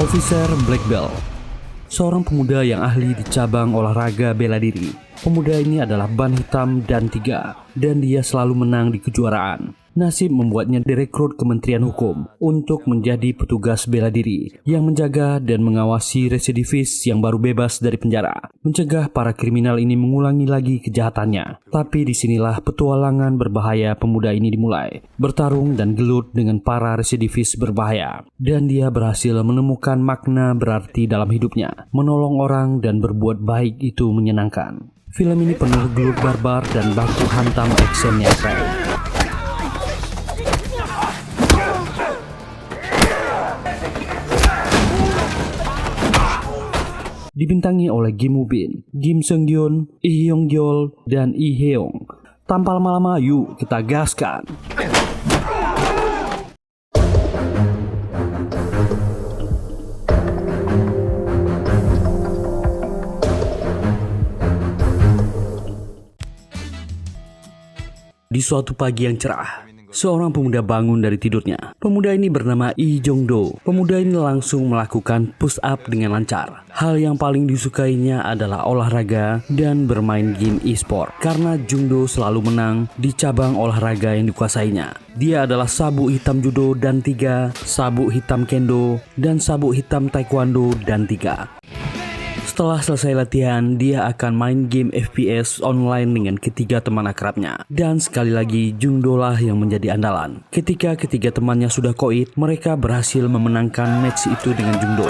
Officer Black Belt, seorang pemuda yang ahli di cabang olahraga bela diri. Pemuda ini adalah ban hitam dan 3, dan dia selalu menang di kejuaraan. Nasib membuatnya direkrut Kementerian Hukum untuk menjadi petugas bela diri yang menjaga dan mengawasi residivis yang baru bebas dari penjara, mencegah para kriminal ini mengulangi lagi kejahatannya. Tapi disinilah petualangan berbahaya pemuda ini dimulai, bertarung dan gelut dengan para residivis berbahaya, dan dia berhasil menemukan makna berarti dalam hidupnya. Menolong orang dan berbuat baik itu menyenangkan. Film ini penuh gelut barbar dan baku hantam actionnya keren. Dibintangi oleh Kim Woo Bin, Kim Seung Gyun, Lee Hyung Yeol, dan Lee Heung. Tanpa lama-lama, yuk kita gaskan. Di suatu pagi yang cerah, seorang pemuda bangun dari tidurnya. Pemuda ini bernama Lee Jong Do. Pemuda ini langsung melakukan push up dengan lancar. Hal yang paling disukainya adalah olahraga dan bermain game e-sport. Karena Jong Do selalu menang di cabang olahraga yang dikuasainya. Dia adalah sabuk hitam judo dan 3, sabuk hitam kendo, dan sabuk hitam taekwondo dan 3. Setelah selesai latihan, dia akan main game FPS online dengan ketiga teman akrabnya. Dan sekali lagi, Jong Do lah yang menjadi andalan. Ketika ketiga temannya sudah koit, mereka berhasil memenangkan match itu dengan Jong Do.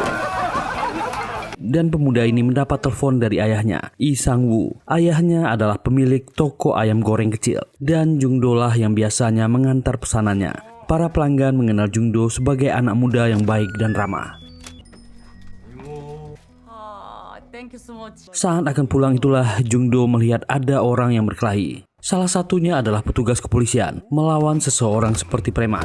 Dan pemuda ini mendapat telepon dari ayahnya, Lee Sang Woo. Ayahnya adalah pemilik toko ayam goreng kecil. Dan Jong Do lah yang biasanya mengantar pesanannya. Para pelanggan mengenal Jong Do sebagai anak muda yang baik dan ramah. Saat akan pulang itulah Jong Do melihat ada orang yang berkelahi. Salah satunya adalah petugas kepolisian melawan seseorang seperti preman.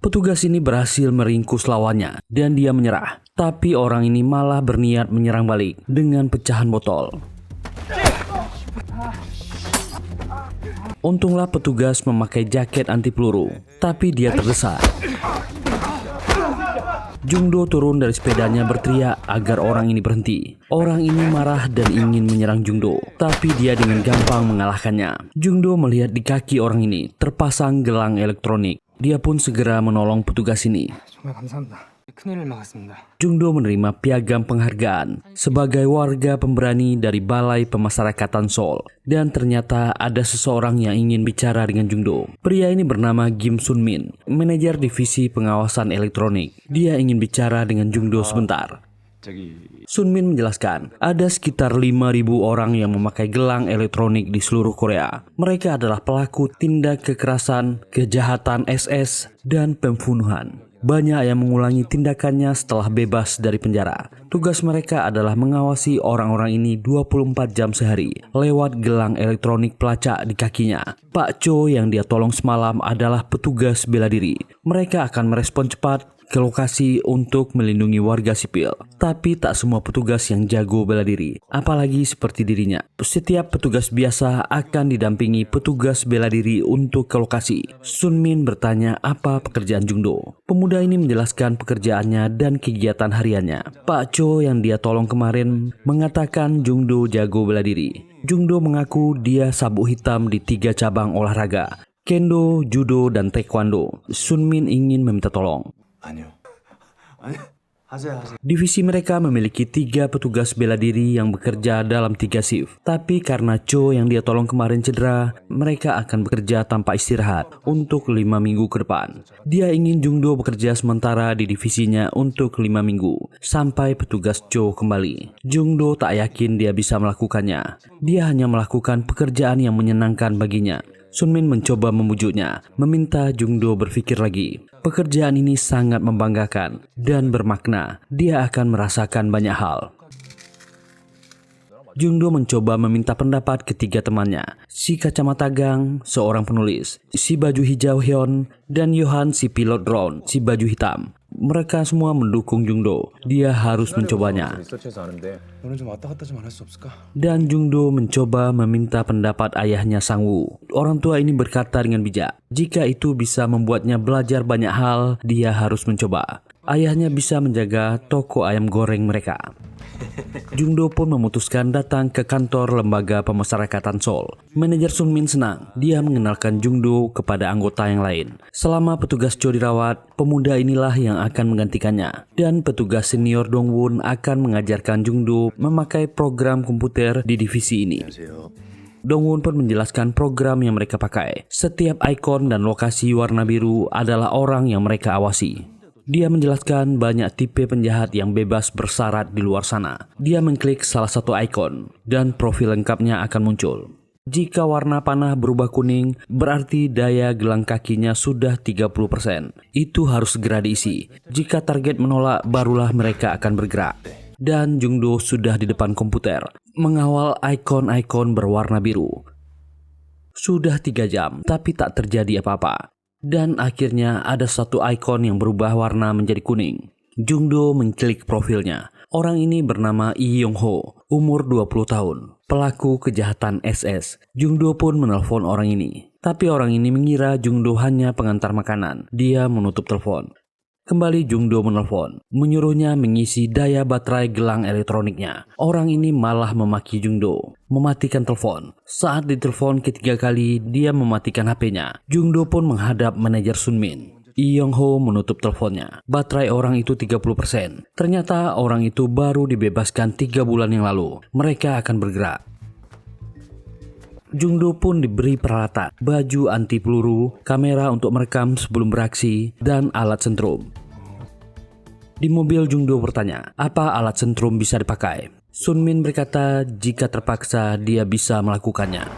Petugas ini berhasil meringkus lawannya dan dia menyerah. Tapi orang ini malah berniat menyerang balik dengan pecahan botol. Untunglah petugas memakai jaket anti peluru, tapi dia terdesak. Jong Do turun dari sepedanya berteriak agar orang ini berhenti. Orang ini marah dan ingin menyerang Jong Do, tapi dia dengan gampang mengalahkannya. Jong Do melihat di kaki orang ini terpasang gelang elektronik. Dia pun segera menolong petugas ini. Jong Do menerima piagam penghargaan sebagai warga pemberani dari Balai Pemasyarakatan Seoul. Dan ternyata ada seseorang yang ingin bicara dengan Jong Do. Pria ini bernama Kim Sun Min, manajer divisi pengawasan elektronik. Dia ingin bicara dengan Jong Do sebentar. Sun Min menjelaskan, ada sekitar 5.000 orang yang memakai gelang elektronik di seluruh Korea. Mereka adalah pelaku tindak kekerasan, kejahatan SS, dan pembunuhan. Banyak yang mengulangi tindakannya setelah bebas dari penjara. Tugas mereka adalah mengawasi orang-orang ini 24 jam sehari lewat gelang elektronik pelacak di kakinya. Pak Cho yang dia tolong semalam adalah petugas bela diri. Mereka akan merespon cepat ke lokasi untuk melindungi warga sipil. Tapi tak semua petugas yang jago bela diri, apalagi seperti dirinya. Setiap petugas biasa akan didampingi petugas bela diri untuk ke lokasi. Sun Min bertanya apa pekerjaan Jong Do. Pemuda ini menjelaskan pekerjaannya dan kegiatan hariannya. Pak Cho yang dia tolong kemarin mengatakan Jong Do jago bela diri. Jong Do mengaku dia sabuk hitam di 3 cabang olahraga, kendo, judo, dan taekwondo. Sun Min ingin meminta tolong. Divisi mereka memiliki 3 petugas bela diri yang bekerja dalam 3 shift. Tapi karena Cho yang dia tolong kemarin cedera, mereka akan bekerja tanpa istirahat untuk 5 minggu ke depan. Dia ingin Jong Do bekerja sementara di divisinya untuk 5 minggu sampai petugas Cho kembali. Jong Do tak yakin dia bisa melakukannya. Dia hanya melakukan pekerjaan yang menyenangkan baginya. Sun Min mencoba memujuknya, meminta Jong Do berpikir lagi. Pekerjaan ini sangat membanggakan dan bermakna. Dia akan merasakan banyak hal. Jong Do mencoba meminta pendapat ketiga temannya, si kacamata gang, seorang penulis, si baju hijau Hyun, dan Yohan si pilot drone, si baju hitam. Mereka semua mendukung Jungdo. Dia harus mencobanya. 너는 좀 왔다 갔다 좀 안 할 수 없을까? Dan Jungdo mencoba meminta pendapat ayahnya Sang-woo. Orang tua ini berkata dengan bijak, jika itu bisa membuatnya belajar banyak hal, dia harus mencoba. Ayahnya bisa menjaga toko ayam goreng mereka. Jungdo pun memutuskan datang ke kantor lembaga pemasyarakatan Seoul. Manajer Sunmin senang. Dia mengenalkan Jungdo kepada anggota yang lain. Selama petugas Cho dirawat, pemuda inilah yang akan menggantikannya. Dan petugas senior Dongwon akan mengajarkan Jungdo memakai program komputer di divisi ini. Dongwon pun menjelaskan program yang mereka pakai. Setiap ikon dan lokasi warna biru adalah orang yang mereka awasi. Dia menjelaskan banyak tipe penjahat yang bebas bersyarat di luar sana. Dia mengklik salah satu ikon dan profil lengkapnya akan muncul. Jika warna panah berubah kuning, berarti daya gelang kakinya sudah 30%. Itu harus segera diisi. Jika target menolak, barulah mereka akan bergerak. Dan Jungdo sudah di depan komputer, mengawal ikon-ikon berwarna biru. Sudah 3 jam, tapi tak terjadi apa-apa. Dan akhirnya ada satu ikon yang berubah warna menjadi kuning. Jungdo mengklik profilnya. Orang ini bernama Lee Yong-ho, umur 20 tahun, pelaku kejahatan SS. Jungdo pun menelpon orang ini. Tapi orang ini mengira Jungdo hanya pengantar makanan. Dia menutup telepon. Kembali Jungdo menelpon, menyuruhnya mengisi daya baterai gelang elektroniknya. Orang ini malah memaki Jungdo, mematikan telepon. Saat ditelepon ketiga kali, dia mematikan HP-nya. Jungdo pun menghadap manajer Sunmin. Lee Yong-ho menutup teleponnya. Baterai orang itu 30%. Ternyata orang itu baru dibebaskan 3 bulan yang lalu. Mereka akan bergerak. Jungdo pun diberi peralatan, baju anti peluru, kamera untuk merekam sebelum beraksi, dan alat sentrum. Di mobil Jungdo bertanya, apa alat sentrum bisa dipakai? Sunmin berkata jika terpaksa dia bisa melakukannya.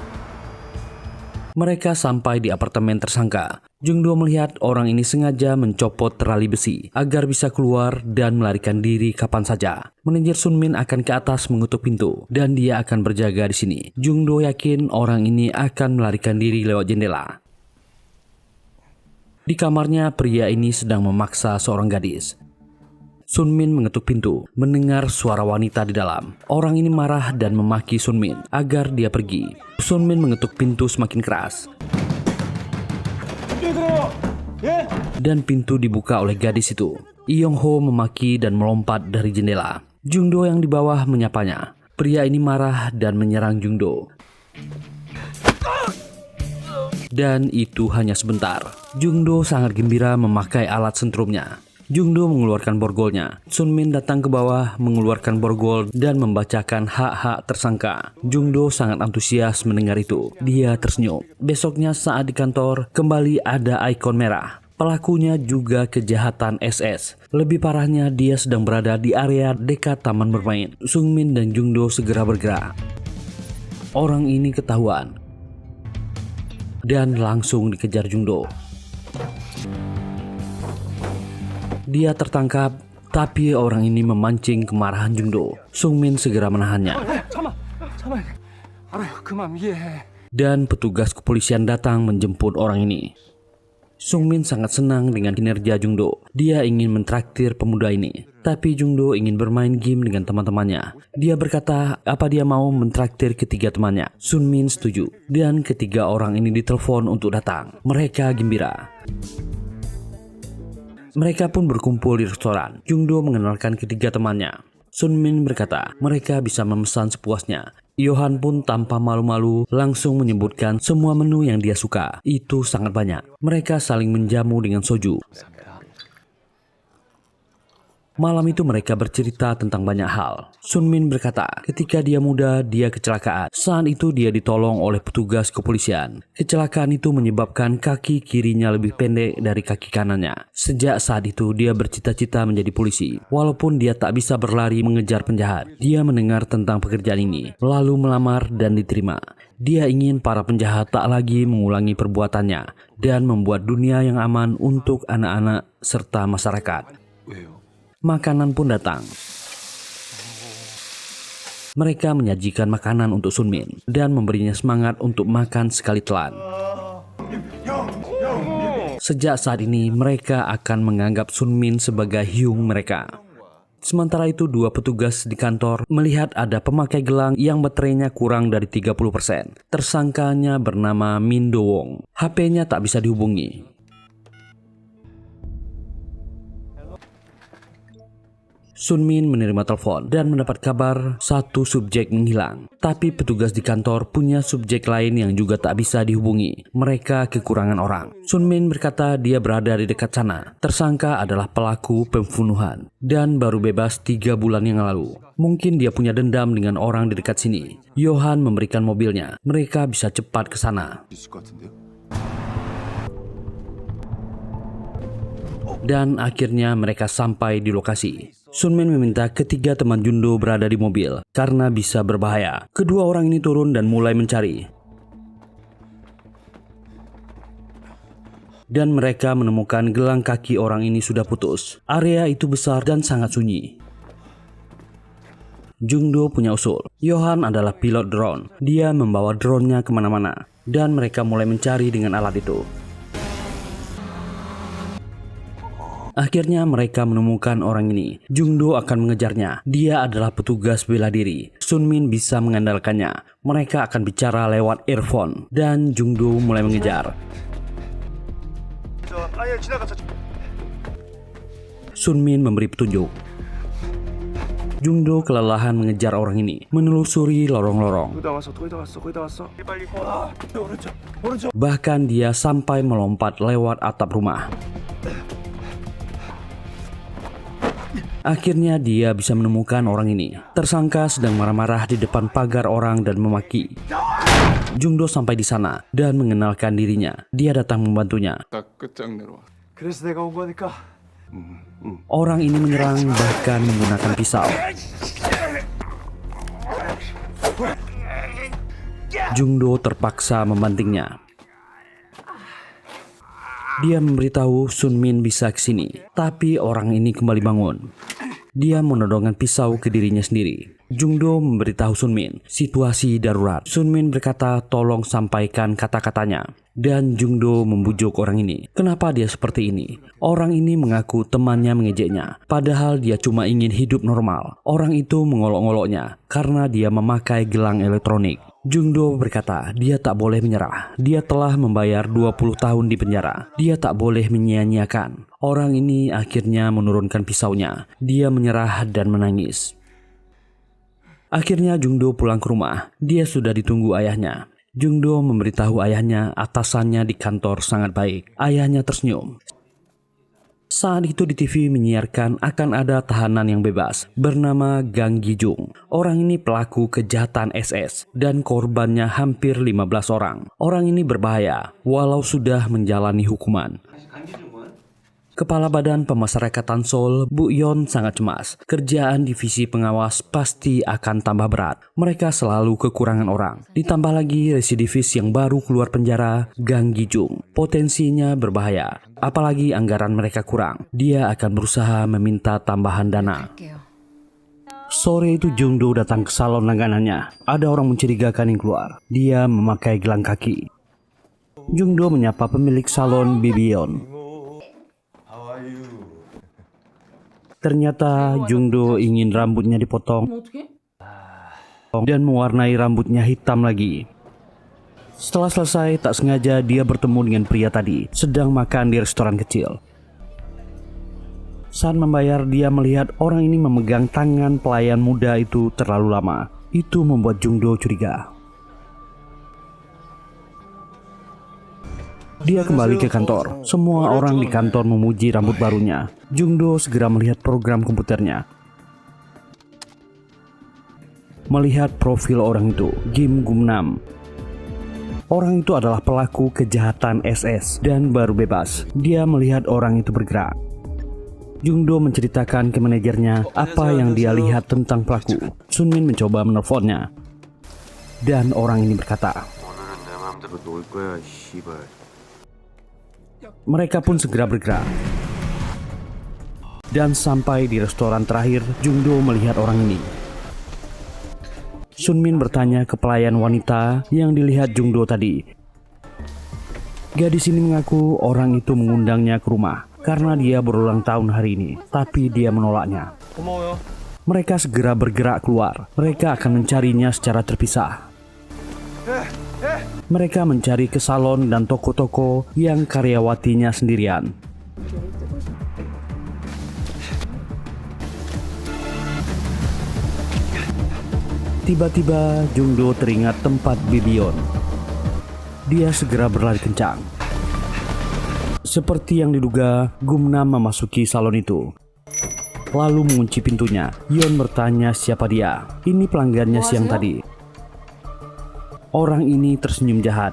Mereka sampai di apartemen tersangka. Jungdo melihat orang ini sengaja mencopot terali besi agar bisa keluar dan melarikan diri kapan saja. Manajer Sunmin akan ke atas mengutuk pintu dan dia akan berjaga di sini. Jungdo yakin orang ini akan melarikan diri lewat jendela. Di kamarnya, pria ini sedang memaksa seorang gadis. Sunmin mengetuk pintu, mendengar suara wanita di dalam. Orang ini marah dan memaki Sunmin agar dia pergi. Sunmin mengetuk pintu semakin keras. Dan pintu dibuka oleh gadis itu. Lee Yong-ho memaki dan melompat dari jendela. Jungdo yang di bawah menyapanya. Pria ini marah dan menyerang Jungdo. Dan itu hanya sebentar. Jungdo sangat gembira memakai alat sentrumnya. Jungdo mengeluarkan borgolnya. Sunmin datang ke bawah, mengeluarkan borgol dan membacakan hak-hak tersangka. Jungdo sangat antusias mendengar itu. Dia tersenyum. Besoknya saat di kantor, kembali ada ikon merah. Pelakunya juga kejahatan SS. Lebih parahnya, dia sedang berada di area dekat taman bermain. Sunmin dan Jungdo segera bergerak. Orang ini ketahuan dan langsung dikejar Jungdo. Dia tertangkap, tapi orang ini memancing kemarahan Jungdo. Sunmin segera menahannya. Dan petugas kepolisian datang menjemput orang ini. Sunmin sangat senang dengan kinerja Jungdo. Dia ingin mentraktir pemuda ini. Tapi Jungdo ingin bermain game dengan teman-temannya. Dia berkata apa dia mau mentraktir ketiga temannya. Sunmin setuju. Dan ketiga orang ini ditelepon untuk datang. Mereka gembira. Mereka pun berkumpul di restoran. Jungdo mengenalkan ketiga temannya. Sunmin berkata mereka bisa memesan sepuasnya. Yohan pun tanpa malu-malu langsung menyebutkan semua menu yang dia suka. Itu sangat banyak. Mereka saling menjamu dengan soju. Malam itu mereka bercerita tentang banyak hal. Sunmin berkata, ketika dia muda, dia kecelakaan. Saat itu dia ditolong oleh petugas kepolisian. Kecelakaan itu menyebabkan kaki kirinya lebih pendek dari kaki kanannya. Sejak saat itu dia bercita-cita menjadi polisi. Walaupun dia tak bisa berlari mengejar penjahat. Dia mendengar tentang pekerjaan ini, lalu melamar dan diterima. Dia ingin para penjahat tak lagi mengulangi perbuatannya dan membuat dunia yang aman untuk anak-anak serta masyarakat. Makanan pun datang. Mereka menyajikan makanan untuk Sunmin dan memberinya semangat untuk makan sekali telan. Sejak saat ini mereka akan menganggap Sun Min sebagai Hyung mereka. Sementara itu dua petugas di kantor melihat ada pemakai gelang yang baterainya kurang dari 30%. Tersangkanya bernama Min Do Wong. HP-nya tak bisa dihubungi. Sun Min menerima telepon dan mendapat kabar satu subjek menghilang. Tapi petugas di kantor punya subjek lain yang juga tak bisa dihubungi. Mereka kekurangan orang. Sun Min berkata dia berada di dekat sana. Tersangka adalah pelaku pembunuhan dan baru bebas 3 bulan yang lalu. Mungkin dia punya dendam dengan orang di dekat sini. Johan memberikan mobilnya. Mereka bisa cepat ke sana. Dan akhirnya mereka sampai di lokasi. Sun Min meminta ketiga teman Jundo berada di mobil karena bisa berbahaya. Kedua orang ini turun dan mulai mencari. Dan mereka menemukan gelang kaki orang ini sudah putus. Area itu besar dan sangat sunyi. Jungdo punya usul. Johan adalah pilot drone. Dia membawa drone-nya kemana-mana. Dan mereka mulai mencari dengan alat itu. Akhirnya mereka menemukan orang ini. Jungdo akan mengejarnya. Dia adalah petugas bela diri. Sun Min bisa mengandalkannya. Mereka akan bicara lewat earphone. Dan Jungdo mulai mengejar. Sun Min memberi petunjuk. Jungdo kelelahan mengejar orang ini. Menelusuri lorong-lorong. Bahkan dia sampai melompat lewat atap rumah. Akhirnya dia bisa menemukan orang ini. Tersangka sedang marah-marah di depan pagar orang dan memaki. Jungdo sampai di sana dan mengenalkan dirinya. Dia datang membantunya. Orang ini menyerang bahkan menggunakan pisau. Jungdo terpaksa membantingnya. Dia memberitahu Sun Min bisa ke sini, tapi orang ini kembali bangun. Dia menodongkan pisau ke dirinya sendiri. Jungdo memberitahu Sun Min, situasi darurat. Sun Min berkata tolong sampaikan kata-katanya. Dan Jungdo membujuk orang ini. Kenapa dia seperti ini? Orang ini mengaku temannya mengejeknya. Padahal dia cuma ingin hidup normal. Orang itu mengolok-ngoloknya karena dia memakai gelang elektronik. Jungdo berkata dia tak boleh menyerah. Dia telah membayar 20 tahun di penjara. Dia tak boleh menyia-nyiakan. Orang ini akhirnya menurunkan pisaunya. Dia menyerah dan menangis. Akhirnya Jungdo pulang ke rumah. Dia sudah ditunggu ayahnya. Jungdo memberitahu ayahnya atasannya di kantor sangat baik. Ayahnya tersenyum. Saat itu di TV menyiarkan akan ada tahanan yang bebas bernama Gang Gijung. Orang ini pelaku kejahatan SS dan korbannya hampir 15 orang. Orang ini berbahaya walau sudah menjalani hukuman. Kepala Badan Pemasyarakatan Seoul, Bu Yeon sangat cemas. Kerjaan divisi pengawas pasti akan tambah berat. Mereka selalu kekurangan orang. Ditambah lagi residivis yang baru keluar penjara, Gang Gijung. Potensinya berbahaya. Apalagi anggaran mereka kurang. Dia akan berusaha meminta tambahan dana. Sore itu Jungdo datang ke salon langganannya. Ada orang mencurigakan yang keluar. Dia memakai gelang kaki. Jungdo menyapa pemilik salon Bibion. Ternyata Jungdo ingin rambutnya dipotong dan mewarnai rambutnya hitam lagi. Setelah selesai, tak sengaja dia bertemu dengan pria tadi sedang makan di restoran kecil. Saat membayar, dia melihat orang ini memegang tangan pelayan muda itu terlalu lama. Itu membuat Jungdo curiga. Dia kembali ke kantor. Semua orang di kantor memuji rambut barunya. Jungdo segera melihat program komputernya. Melihat profil orang itu, Kim Gumnam. Orang itu adalah pelaku kejahatan SS dan baru bebas. Dia melihat orang itu bergerak. Jungdo menceritakan ke manajernya apa yang dia lihat tentang pelaku. Sun Min mencoba menelponnya. Dan orang ini berkata, mereka pun segera bergerak. Dan sampai di restoran terakhir, Jungdo melihat orang ini. Sun Min bertanya ke pelayan wanita yang dilihat Jungdo tadi. Gadis ini mengaku orang itu mengundangnya ke rumah karena dia berulang tahun hari ini, tapi dia menolaknya. 고마워요. Mereka segera bergerak keluar. Mereka akan mencarinya secara terpisah. Mereka mencari ke salon dan toko-toko yang karyawatinya sendirian. Tiba-tiba Jungdo teringat tempat Bibion. Dia segera berlari kencang. Seperti yang diduga, Gumnam memasuki salon itu. Lalu mengunci pintunya. Yeon bertanya siapa dia. Ini pelanggannya siang tadi. Orang ini tersenyum jahat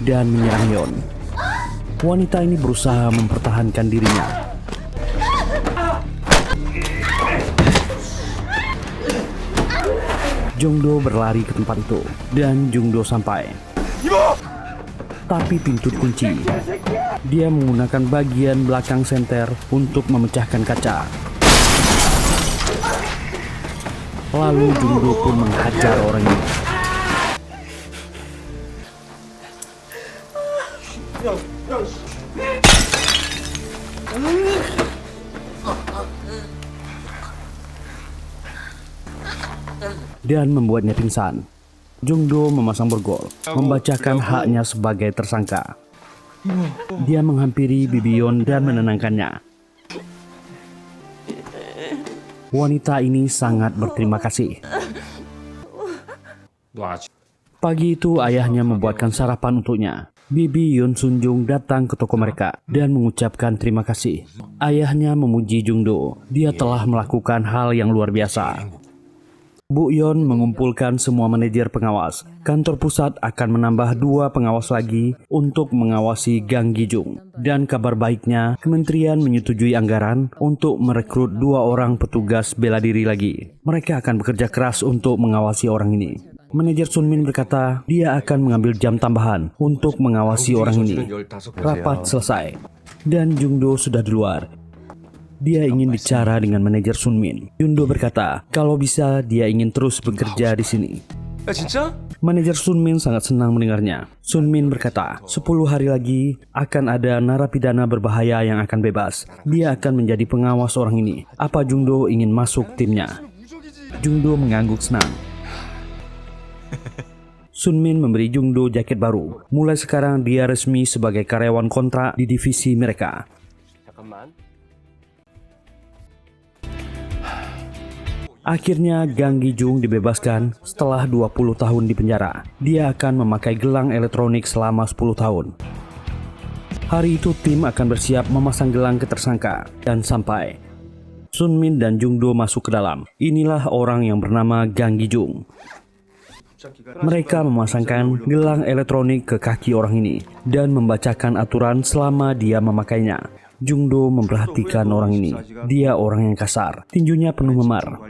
dan menyerang Yeon. Wanita ini berusaha mempertahankan dirinya. Jungdo berlari ke tempat itu dan Jungdo sampai. Tapi pintu dikunci. Dia menggunakan bagian belakang senter untuk memecahkan kaca. Lalu Jungdo pun menghajar orang ini. Dan membuatnya pingsan. Jungdo memasang borgol, membacakan haknya sebagai tersangka. Dia menghampiri Bibion dan menenangkannya. Wanita ini sangat berterima kasih. Pagi itu ayahnya membuatkan sarapan untuknya. Bibi Yoon Sunjung datang ke toko mereka dan mengucapkan terima kasih. Ayahnya memuji Jungdo. Dia telah melakukan hal yang luar biasa. Bu Yeon mengumpulkan semua manajer pengawas. Kantor pusat akan menambah 2 pengawas lagi untuk mengawasi Gang Gijung. Dan kabar baiknya, kementerian menyetujui anggaran untuk merekrut 2 orang petugas bela diri lagi. Mereka akan bekerja keras untuk mengawasi orang ini. Manajer Sunmin berkata dia akan mengambil jam tambahan untuk mengawasi orang ini. Rapat selesai dan Jungdo sudah di luar. Dia ingin bicara dengan manajer Sunmin. Jungdo berkata, kalau bisa dia ingin terus bekerja di sini. Manajer Sunmin sangat senang mendengarnya. Sunmin berkata, 10 hari lagi akan ada narapidana berbahaya yang akan bebas. Dia akan menjadi pengawas orang ini. Apa Jungdo ingin masuk timnya? Jungdo mengangguk senang. Sunmin memberi Jungdo jaket baru. Mulai sekarang dia resmi sebagai karyawan kontrak di divisi mereka. Akhirnya Gang Gijung dibebaskan setelah 20 tahun di penjara. Dia akan memakai gelang elektronik selama 10 tahun. Hari itu tim akan bersiap memasang gelang ke tersangka dan sampai. Sunmin dan Jungdo masuk ke dalam. Inilah orang yang bernama Gang Gijung. Mereka memasangkan gelang elektronik ke kaki orang ini dan membacakan aturan selama dia memakainya. Jungdo memperhatikan orang ini. Dia orang yang kasar, tinjunya penuh memar.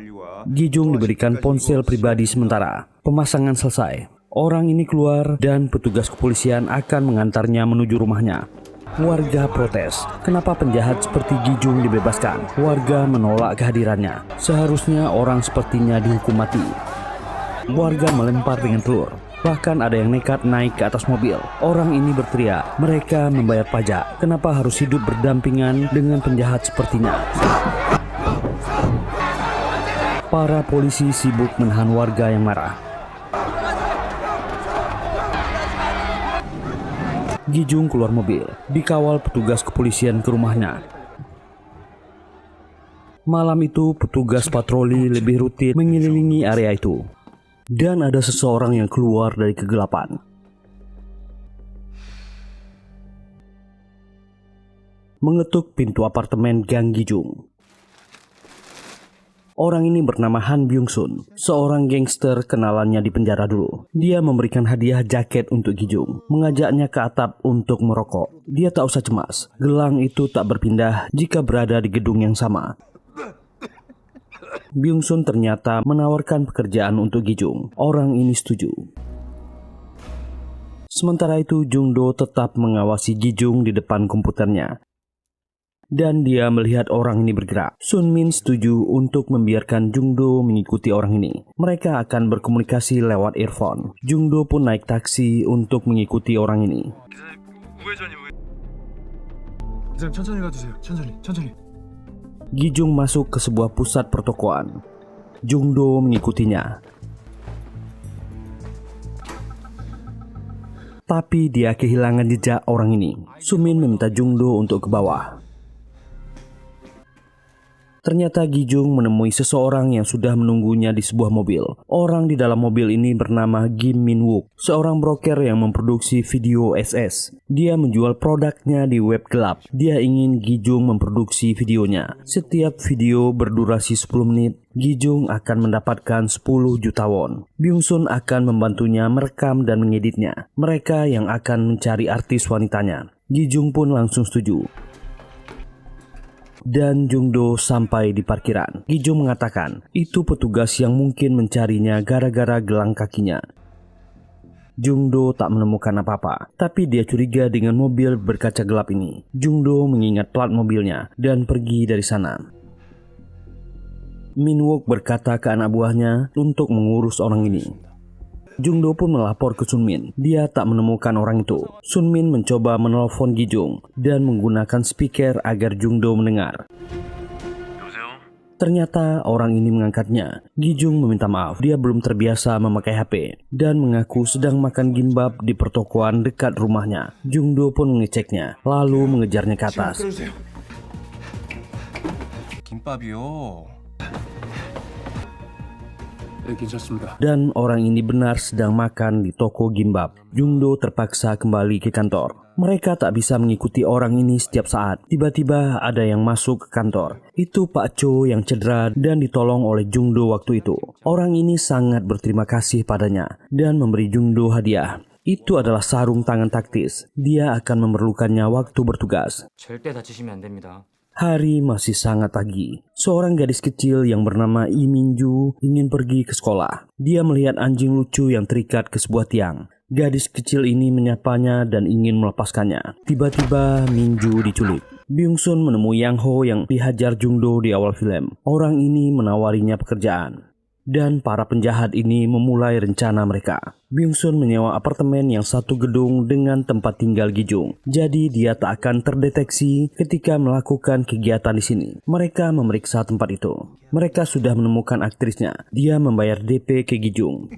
Gijung diberikan ponsel pribadi sementara. Pemasangan selesai. Orang ini keluar dan petugas kepolisian akan mengantarnya menuju rumahnya. Warga protes. Kenapa penjahat seperti Gijung dibebaskan? Warga menolak kehadirannya. Seharusnya orang sepertinya dihukum mati. Warga melempar dengan telur. Bahkan ada yang nekat naik ke atas mobil. Orang ini berteriak, mereka membayar pajak. Kenapa harus hidup berdampingan dengan penjahat sepertinya? Para polisi sibuk menahan warga yang marah. Gijung keluar mobil, dikawal petugas kepolisian ke rumahnya. Malam itu petugas patroli lebih rutin mengelilingi area itu. Dan ada seseorang yang keluar dari kegelapan. Mengetuk pintu apartemen Gang Gijung. Orang ini bernama Han Byung-sun, seorang gangster kenalannya di penjara dulu. Dia memberikan hadiah jaket untuk Gijung, mengajaknya ke atap untuk merokok. Dia tak usah cemas, gelang itu tak berpindah jika berada di gedung yang sama. Byung-sun ternyata menawarkan pekerjaan untuk Gijung. Orang ini setuju. Sementara itu Jungdo tetap mengawasi Gijung di depan komputernya. dan dia melihat orang ini bergerak. Sun Min setuju untuk membiarkan Jungdo mengikuti orang ini. Mereka akan berkomunikasi lewat earphone. Jungdo pun naik taksi untuk mengikuti orang ini. 기사님 천천히 가주세요. 천천히. Gijung masuk ke sebuah pusat pertokoan. Jungdo mengikutinya. Tapi dia kehilangan jejak orang ini. Sun Min meminta Jungdo untuk ke bawah. Ternyata Gijung menemui seseorang yang sudah menunggunya di sebuah mobil. Orang di dalam mobil ini bernama Kim Min Wook, seorang broker yang memproduksi video SS. Dia menjual produknya di web gelap. Dia ingin Gijung memproduksi videonya. Setiap video berdurasi 10 menit, Gijung akan mendapatkan 10 juta won. Byung Sun akan membantunya merekam dan mengeditnya. Mereka yang akan mencari artis wanitanya. Gijung pun langsung setuju. Dan Jungdo sampai di parkiran. Gijung mengatakan itu petugas yang mungkin mencarinya gara-gara gelang kakinya. Jungdo tak menemukan apa-apa, tapi dia curiga dengan mobil berkaca gelap ini. Jungdo mengingat plat mobilnya dan pergi dari sana. Min Wook berkata ke anak buahnya untuk mengurus orang ini. Jungdo pun melapor ke Sun Min. Dia tak menemukan orang itu. Sun Min mencoba menelpon Gijung dan menggunakan speaker agar Jungdo mendengar. Ternyata orang ini mengangkatnya. Gijung meminta maaf, dia belum terbiasa memakai HP dan mengaku sedang makan gimbap di pertokoan dekat rumahnya. Jungdo pun mengeceknya, lalu mengejarnya ke atas. 김밥이요. 네, 괜찮습니다. Dan orang ini benar sedang makan di toko gimbap. Jungdo terpaksa kembali ke kantor. Mereka tak bisa mengikuti orang ini setiap saat. Tiba-tiba ada yang masuk ke kantor. Itu Pak Cho yang cedera dan ditolong oleh Jungdo waktu itu. Orang ini sangat berterima kasih padanya dan memberi Jungdo hadiah. Itu adalah sarung tangan taktis. Dia akan memerlukannya waktu bertugas. 절대 다치시면 안 됩니다. Hari masih sangat pagi. Seorang gadis kecil yang bernama Lee Minju ingin pergi ke sekolah. Dia melihat anjing lucu yang terikat ke sebuah tiang. Gadis kecil ini menyapanya dan ingin melepaskannya. Tiba-tiba Minju diculik. Byung Sun menemui Yang Ho yang dihajar Jungdo di awal film. Orang ini menawarinya pekerjaan. Dan para penjahat ini memulai rencana mereka. Byung Sun menyewa apartemen yang satu gedung dengan tempat tinggal Gijung. Jadi dia tak akan terdeteksi ketika melakukan kegiatan di sini. Mereka memeriksa tempat itu. Mereka sudah menemukan aktrisnya. Dia membayar DP ke Gijung.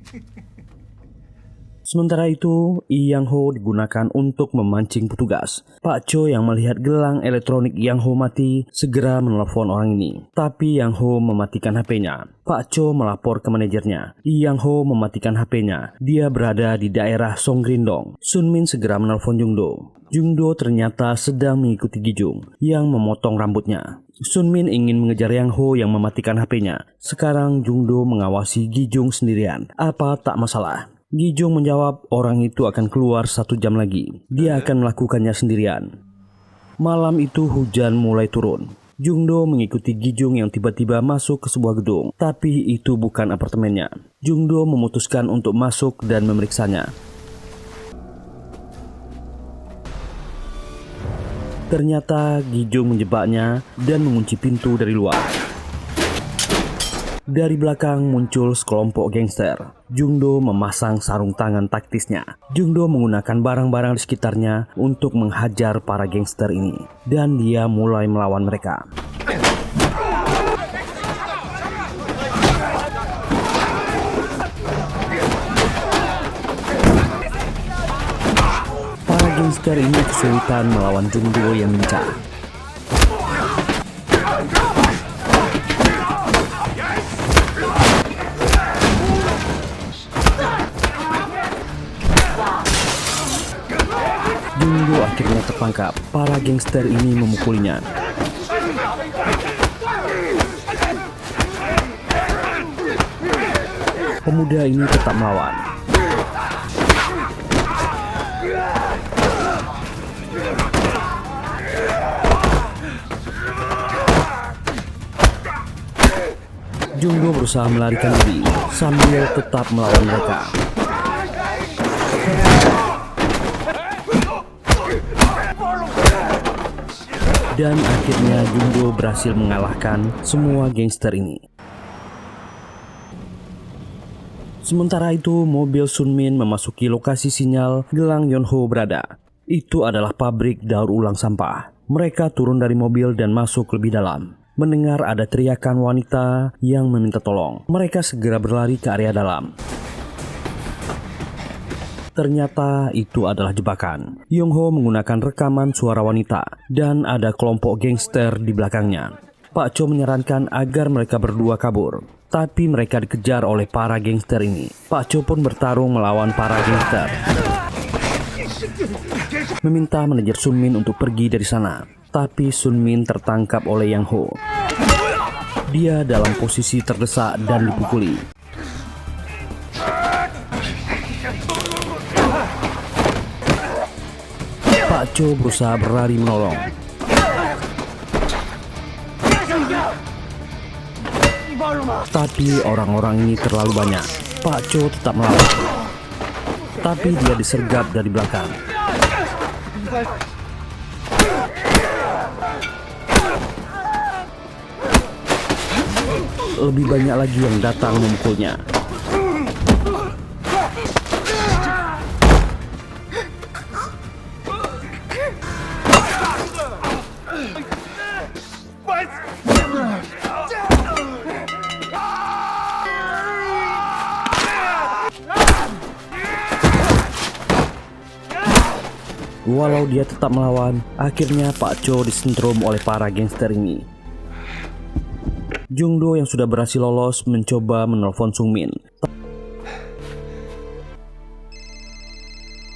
Sementara itu, Yang Ho digunakan untuk memancing petugas. Pak Cho yang melihat gelang elektronik Yang Ho mati segera menelpon orang ini. Tapi Yang Ho mematikan HP-nya. Pak Cho melapor ke manajernya. Yang Ho mematikan HP-nya. Dia berada di daerah Songgrindong. Sun Min segera menelpon Jungdo. Jungdo ternyata sedang mengikuti Gijung yang memotong rambutnya. Sun Min ingin mengejar Yang Ho yang mematikan HP-nya. Sekarang Jungdo mengawasi Gijung sendirian. Apa tak masalah? Gijung menjawab orang itu akan keluar 1 jam lagi. Dia akan melakukannya sendirian. Malam itu hujan mulai turun. Jungdo mengikuti Gijung yang tiba-tiba masuk ke sebuah gedung. Tapi itu bukan apartemennya. Jungdo memutuskan untuk masuk dan memeriksanya. Ternyata Gijung menjebaknya dan mengunci pintu dari luar. Dari belakang muncul sekelompok gangster. Jungdo memasang sarung tangan taktisnya. Jungdo menggunakan barang-barang di sekitarnya untuk menghajar para gangster ini. Dan dia mulai melawan mereka. Para gangster ini kesulitan melawan Jungdo yang lincah. Jungdo akhirnya tertangkap. Para gangster ini memukulinya. Pemuda ini tetap melawan. Jungdo berusaha melarikan diri sambil tetap melawan mereka. Dan akhirnya Jungdo berhasil mengalahkan semua gangster ini. Sementara itu, mobil Sunmin memasuki lokasi sinyal gelang Yonho berada. Itu adalah pabrik daur ulang sampah. Mereka turun dari mobil dan masuk lebih dalam. Mendengar ada teriakan wanita yang meminta tolong, mereka segera berlari ke area dalam. Ternyata itu adalah jebakan. Yongho menggunakan rekaman suara wanita dan ada kelompok gangster di belakangnya. Pak Cho menyarankan agar mereka berdua kabur, tapi mereka dikejar oleh para gangster ini. Pak Cho pun bertarung melawan para gangster, meminta manajer Sunmin untuk pergi dari sana. Tapi Sunmin tertangkap oleh Yang Ho. Dia dalam posisi terdesak dan dipukuli. Pak Cho berusaha berlari menolong. Tapi orang-orang ini terlalu banyak. Pak Cho tetap melawan. Tapi dia disergap dari belakang. Lebih banyak lagi yang datang memukulnya. Walau dia tetap melawan, akhirnya Pak Cho disentrum oleh para gangster ini. Jungdo yang sudah berhasil lolos mencoba menelpon Sungmin,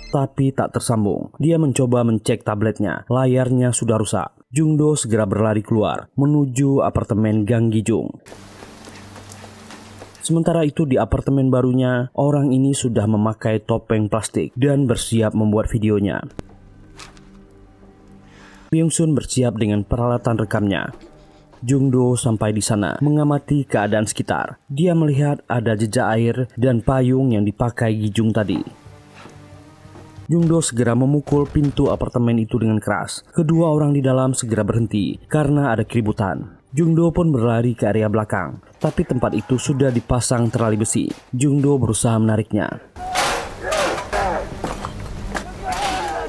tapi tak tersambung. Dia mencoba mencek tabletnya, layarnya sudah rusak. Jungdo segera berlari keluar, menuju apartemen Gang Gijung. Sementara itu di apartemen barunya, orang ini sudah memakai topeng plastik dan bersiap membuat videonya. Byung-sun bersiap dengan peralatan rekamnya. Jungdo sampai di sana, mengamati keadaan sekitar. Dia melihat ada jejak air dan payung yang dipakai Gijung tadi. Jungdo segera memukul pintu apartemen itu dengan keras. Kedua orang di dalam segera berhenti karena ada keributan. Jungdo pun berlari ke area belakang, tapi tempat itu sudah dipasang terali besi. Jungdo berusaha menariknya.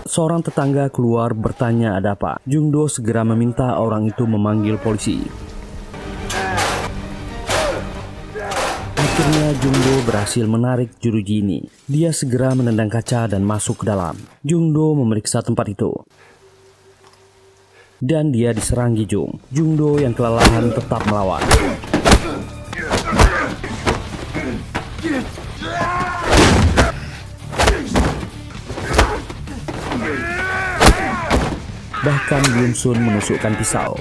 Seorang tetangga keluar bertanya ada apa. Jungdo segera meminta orang itu memanggil polisi. Akhirnya Jungdo berhasil menarik jeruji ini. Dia segera menendang kaca dan masuk ke dalam. Jungdo memeriksa tempat itu. Dan dia diserang Gijung. Jungdo yang kelelahan tetap melawan. Bahkan Byung-sun menusukkan pisau.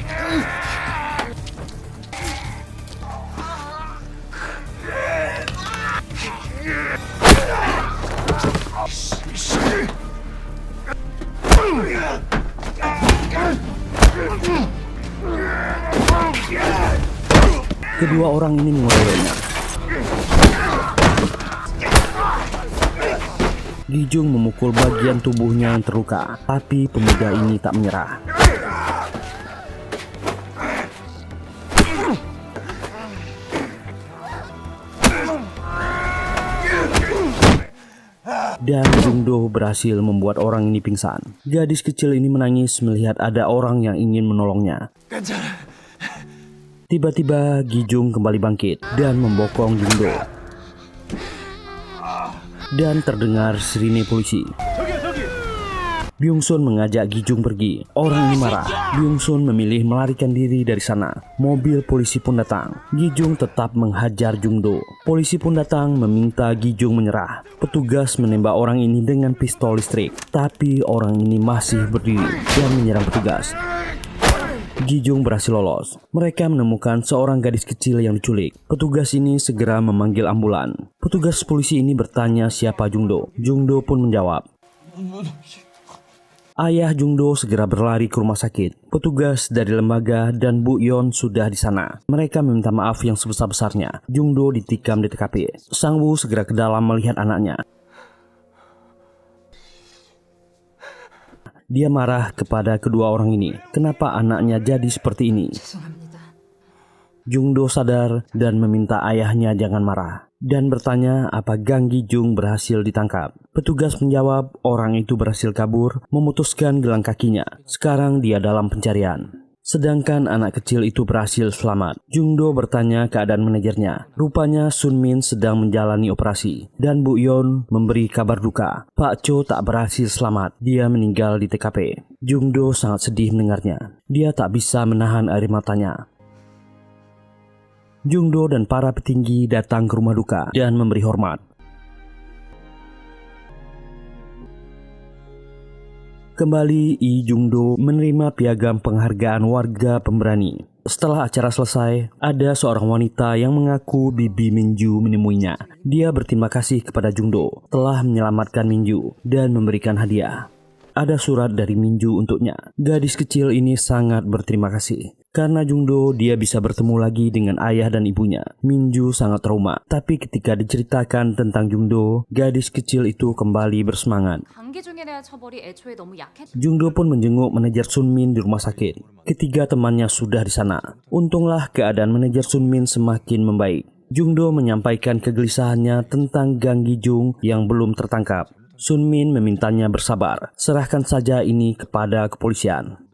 Kedua orang ini mengeroyoknya. Gijung memukul bagian tubuhnya yang terluka, tapi pemuda ini tak menyerah. Dan Jungdo berhasil membuat orang ini pingsan. Gadis kecil ini menangis melihat ada orang yang ingin menolongnya. Tiba-tiba Gijung kembali bangkit dan membokong Jungdo. Dan terdengar sirine polisi. Byung-sun mengajak Gijung pergi. Orang ini marah. Byung-sun memilih melarikan diri dari sana. Mobil polisi pun datang. Gijung tetap menghajar Jungdo. Polisi pun datang meminta Gijung menyerah. Petugas menembak orang ini dengan pistol listrik. Tapi orang ini masih berdiri dan menyerang petugas. Gijung berhasil lolos. Mereka menemukan seorang gadis kecil yang diculik. Petugas ini segera memanggil ambulan. Petugas polisi ini bertanya siapa Jungdo. Jungdo pun menjawab. Ayah Jungdo segera berlari ke rumah sakit. Petugas dari lembaga dan Bu Yeon sudah di sana. Mereka meminta maaf yang sebesar-besarnya. Jungdo ditikam di TKP. Sang Bu segera ke dalam melihat anaknya. Dia marah kepada kedua orang ini. Kenapa anaknya jadi seperti ini? Jungdo sadar dan meminta ayahnya jangan marah dan bertanya apa Gang Gi-jung berhasil ditangkap. Petugas menjawab orang itu berhasil kabur, memutuskan gelang kakinya. Sekarang dia dalam pencarian. Sedangkan anak kecil itu berhasil selamat. Jungdo bertanya keadaan manajernya. Rupanya Sun Min sedang menjalani operasi. Dan Bu Yeon memberi kabar duka. Pak Cho tak berhasil selamat. Dia meninggal di TKP. Jungdo sangat sedih mendengarnya. Dia tak bisa menahan air matanya. Jungdo dan para petinggi datang ke rumah duka dan memberi hormat. Kembali, Lee Jung-do menerima piagam penghargaan warga pemberani. Setelah acara selesai, ada seorang wanita yang mengaku Bibi Minju menemuinya. Dia berterima kasih kepada Jung-do telah menyelamatkan Minju dan memberikan hadiah. Ada surat dari Minju untuknya. Gadis kecil ini sangat berterima kasih. Karena Jung-do, dia bisa bertemu lagi dengan ayah dan ibunya. Minju sangat trauma. Tapi ketika diceritakan tentang Jung-do, gadis kecil itu kembali bersemangat. Jung-do pun menjenguk manajer Sun Min di rumah sakit. Ketiga temannya sudah di sana. Untunglah keadaan manajer Sun Min semakin membaik. Jung-do menyampaikan kegelisahannya tentang Gang Gi-jung yang belum tertangkap. Sun Min memintanya bersabar. Serahkan saja ini kepada kepolisian.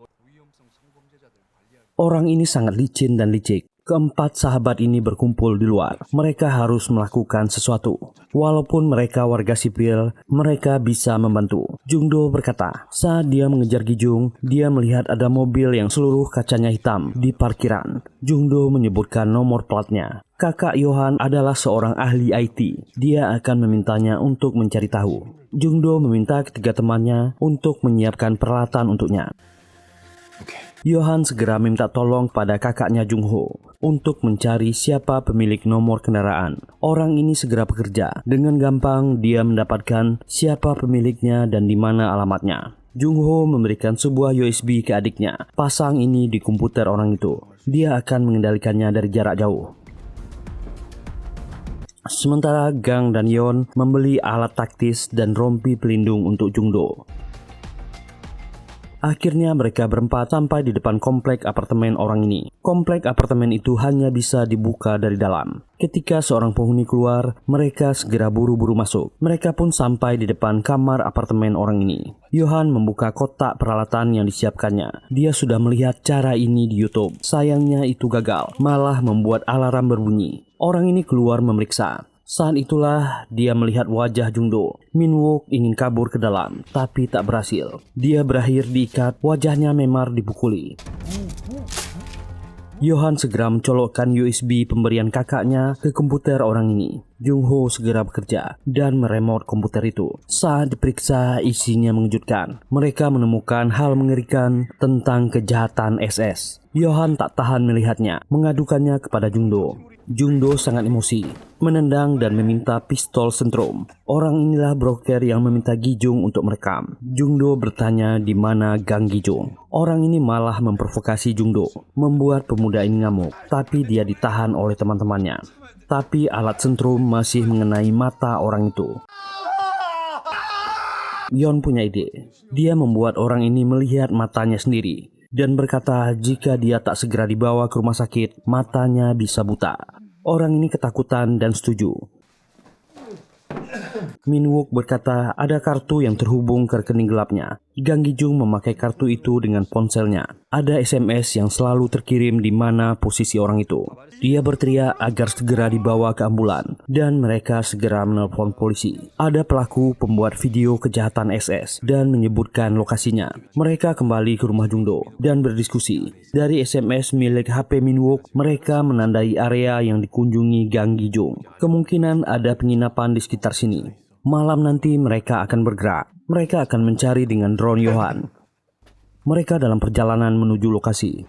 Orang ini sangat licin dan licik. Keempat sahabat ini berkumpul di luar. Mereka harus melakukan sesuatu. Walaupun mereka warga sipil, mereka bisa membantu. Jung-do berkata, saat dia mengejar Gi-jung, dia melihat ada mobil yang seluruh kacanya hitam di parkiran. Jung-do menyebutkan nomor platnya. Kakak Yohan adalah seorang ahli IT. Dia akan memintanya untuk mencari tahu. Jung-do meminta ketiga temannya untuk menyiapkan peralatan untuknya. Yohan segera minta tolong pada kakaknya Jung-ho untuk mencari siapa pemilik nomor kendaraan. Orang ini segera bekerja. Dengan gampang dia mendapatkan siapa pemiliknya dan di mana alamatnya. Jung-ho memberikan sebuah USB ke adiknya. Pasang ini di komputer orang itu. Dia akan mengendalikannya dari jarak jauh. Sementara Gang dan Yeon membeli alat taktis dan rompi pelindung untuk Jung-do. Akhirnya mereka berempat sampai di depan komplek apartemen orang ini. Komplek apartemen itu hanya bisa dibuka dari dalam. Ketika seorang penghuni keluar, mereka segera buru-buru masuk. Mereka pun sampai di depan kamar apartemen orang ini. Yohan membuka kotak peralatan yang disiapkannya. Dia sudah melihat cara ini di YouTube. Sayangnya itu gagal, malah membuat alarm berbunyi. Orang ini keluar memeriksa. Saat itulah dia melihat wajah Jung-do. Min-wook ingin kabur ke dalam, tapi tak berhasil. Dia berakhir diikat, wajahnya memar dipukuli. Yohan segera mencolokkan USB pemberian kakaknya ke komputer orang ini. Jung-ho segera bekerja dan meremot komputer itu. Saat diperiksa, isinya mengejutkan. Mereka menemukan hal mengerikan tentang kejahatan SS. Yohan tak tahan melihatnya, mengadukannya kepada Jung-do. Jung-do sangat emosi, menendang dan meminta pistol sentrum. Orang inilah broker yang meminta Gi-jung untuk merekam. Jung-do bertanya di mana Gang Gi-jung. Orang ini malah memprovokasi Jung-do, membuat pemuda ini ngamuk, tapi dia ditahan oleh teman-temannya. Tapi alat sentrum masih mengenai mata orang itu. Yeon punya ide. Dia membuat orang ini melihat matanya sendiri. Dan berkata jika dia tak segera dibawa ke rumah sakit, matanya bisa buta. Orang ini ketakutan dan setuju. Min-wook berkata ada kartu yang terhubung ke rekening gelapnya. Gang Gi-jung memakai kartu itu dengan ponselnya. Ada SMS yang selalu terkirim di mana posisi orang itu. Dia berteriak agar segera dibawa ke ambulan dan mereka segera menelpon polisi. Ada pelaku pembuat video kejahatan SS dan menyebutkan lokasinya. Mereka kembali ke rumah Jung-do dan berdiskusi. Dari SMS milik HP Min-wook, mereka menandai area yang dikunjungi Gang Gi-jung. Kemungkinan ada penginapan di sekitar sini. Malam nanti mereka akan bergerak. Mereka akan mencari dengan drone Yohan. Mereka dalam perjalanan menuju lokasi.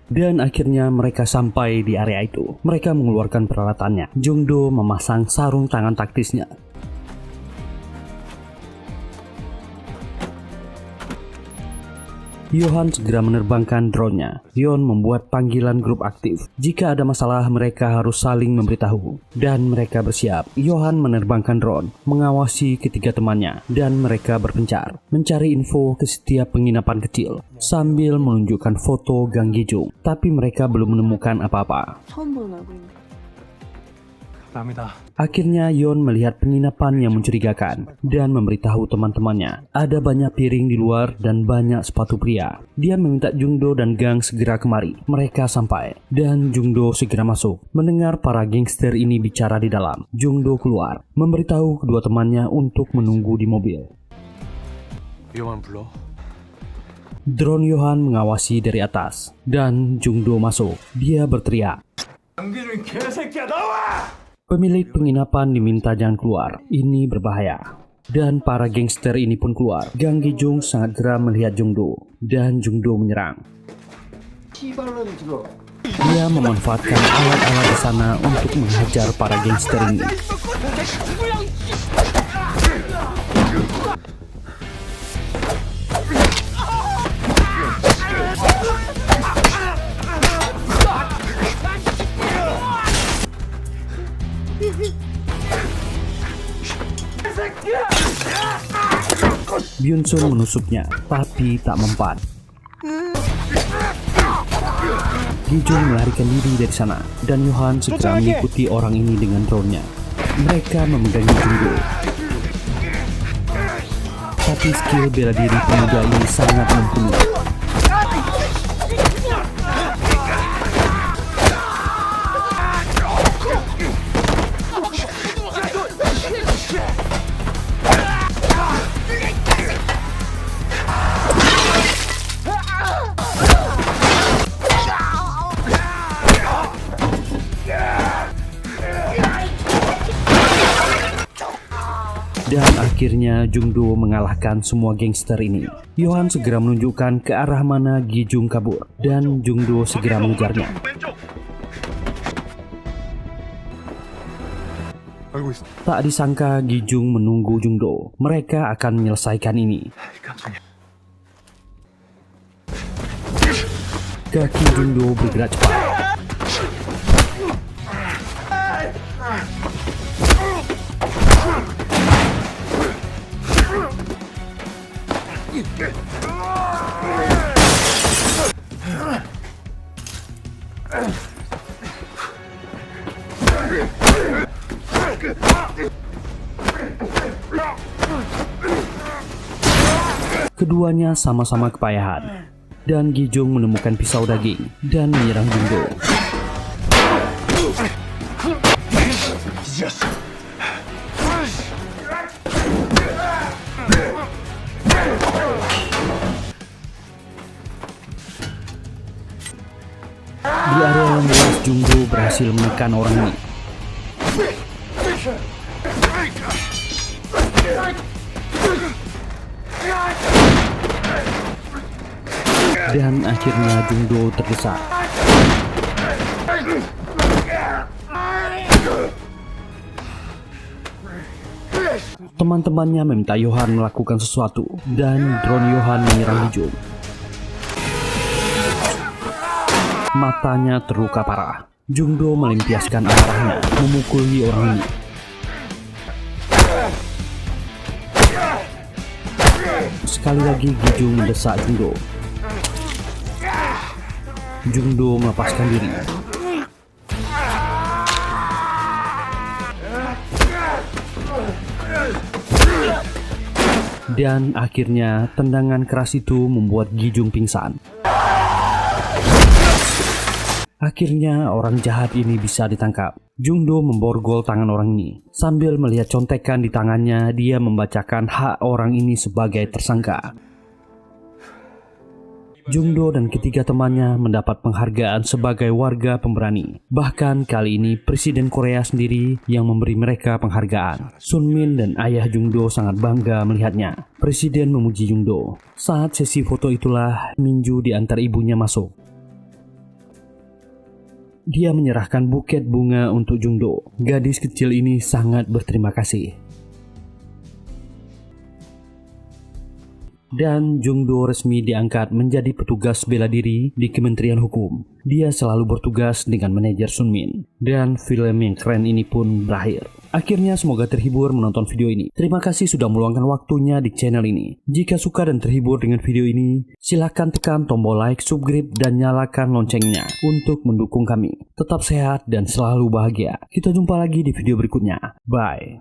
Dan akhirnya mereka sampai di area itu. Mereka mengeluarkan peralatannya. Jung-do memasang sarung tangan taktisnya. Yohan segera menerbangkan drone-nya. Yon membuat panggilan grup aktif. Jika ada masalah, mereka harus saling memberitahu. Dan mereka bersiap. Yohan menerbangkan drone, mengawasi ketiga temannya, dan mereka berpencar, mencari info ke setiap penginapan kecil, sambil menunjukkan foto Gang Gi-jung. Tapi mereka belum menemukan apa-apa. 처음 보는 얼굴인데. 감사합니다. Akhirnya Yon melihat penginapan yang mencurigakan dan memberitahu teman-temannya. Ada banyak piring di luar dan banyak sepatu pria. Dia meminta Jungdo dan Gang segera kemari. Mereka sampai dan Jungdo segera masuk. Mendengar para gangster ini bicara di dalam, Jungdo keluar, memberitahu kedua temannya untuk menunggu di mobil. 요한 불러. Drone Yohan mengawasi dari atas dan Jungdo masuk. Dia berteriak. 강기준 개새끼야 나와! Pemilik penginapan diminta jangan keluar, ini berbahaya. Dan para gangster ini pun keluar. Gang Gi-jung sangat geram melihat Jungdo, dan Jungdo menyerang. Dia memanfaatkan alat-alat di sana untuk menghajar para gangster ini. Byun-sun menusuknya, tapi tak mempan. Gi-jung melarikan diri dari sana, dan Yohan segera mengikuti orang ini dengan drone-nya. Mereka memegangi Jungdo. Tapi skill bela diri pemuda ini sangat mumpuni. Dan akhirnya Jungdo mengalahkan semua gangster ini. Yohan segera menunjukkan ke arah mana Gi-jung kabur, dan Jungdo segera mengejarnya. 알고 있어. Tak disangka Gi-jung menunggu Jungdo. Mereka akan menyelesaikan ini. 깜짝이야. Kaki Jungdo bergerak cepat. Keduanya sama-sama kepayahan, dan Gi-jung menemukan pisau daging dan menyerang Jungdo. Di area yang luas, Jungdo berhasil menekan orang ini. Dan akhirnya Jungdo terdesak. Teman-temannya meminta Yohan melakukan sesuatu, dan drone Yohan menyerang Gi-jung. Matanya terluka parah. Jungdo melampiaskan amarahnya, memukuli orang ini. Sekali lagi Gi-jung mendesak Jungdo. Jungdo melepaskan diri. Dan akhirnya tendangan keras itu membuat Gi-jung pingsan. Akhirnya orang jahat ini bisa ditangkap. Jungdo memborgol tangan orang ini. Sambil melihat contekan di tangannya, dia membacakan hak orang ini sebagai tersangka. Jungdo dan ketiga temannya mendapat penghargaan sebagai warga pemberani. Bahkan kali ini Presiden Korea sendiri yang memberi mereka penghargaan. Sun Min dan ayah Jungdo sangat bangga melihatnya. Presiden memuji Jungdo. Saat sesi foto itulah Minju diantar ibunya masuk. Dia menyerahkan buket bunga untuk Jungdo. Gadis kecil ini sangat berterima kasih. Dan Jung-do resmi diangkat menjadi petugas bela diri di Kementerian Hukum. Dia selalu bertugas dengan manajer Sunmin. Dan film yang keren ini pun berakhir. Akhirnya semoga terhibur menonton video ini. Terima kasih sudah meluangkan waktunya di channel ini. Jika suka dan terhibur dengan video ini, silahkan tekan tombol like, subscribe, dan nyalakan loncengnya untuk mendukung kami. Tetap sehat dan selalu bahagia. Kita jumpa lagi di video berikutnya. Bye.